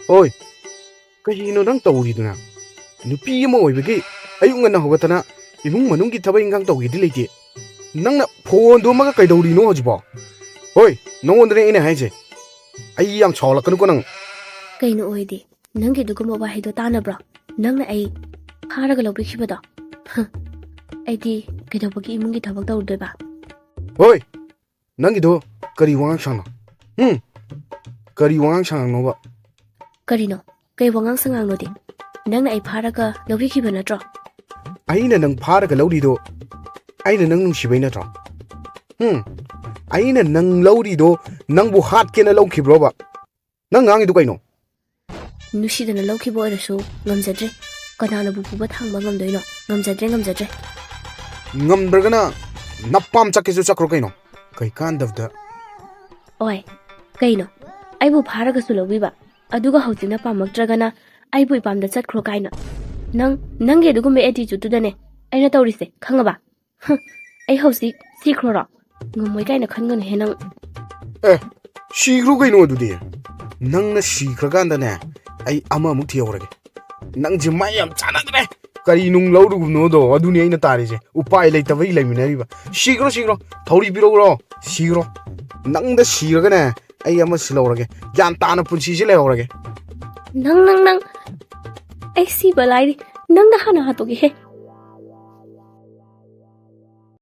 Oi, kayino nang tawriduna. Nupi mo oibagi ayung ngana hogatana imung manunggi thaba ingang tawgidi leite. Nangna phone do maga kaidawrino hojbo. Oi, nongondre ine haije. Ai yam chawlakanu ko nang. Kaino oidi. Nangi duguma wahido tanabra. Nangna ai pharaga lobikibada. Aidi kaidawbagi imungi thabak tawdeba. Oi, nangido kari wangang sangna. Kari wangang sang no ba. Karino, kay wangang sangang no di. Nangna ai pharaga lobikiba natro. Aina nang pharaga lawrido. Aina nang nungsibai natro. Aina nang lawrido nangbu hat kena lawkhibro ba. Nang ngangidu kaino. Nusidana lawkibo oirasu ngamjadre. Kanana bupuba thangba ngamdoino. Ngamjadre. Ngamdragana napam chakesu chakro kaino. Kai kandavda. Oi, kaino. Aibu pharaga su lobiba. Aduga hautina pamakdragana aibu ipamda chatkro kaino. Nangi adugumbe attitude tudane. Aina tawrise khangaba. Ai hausi sikrora. Ngumoi kaina khangan henang. Shigru kaino adudi. Nangna shikragandane ai ama muk thiyorage. Nang jimayam chanadre. Kari nung lawrugumno do aduni aina tarise. Upai leitabai leiminariba. Shigro thori birogro. Shigro. Nangda shiragane ai ama silawrage. Yan tana punsi se lehorage. Nang. Ai si balai. Nang da hana hatogi he.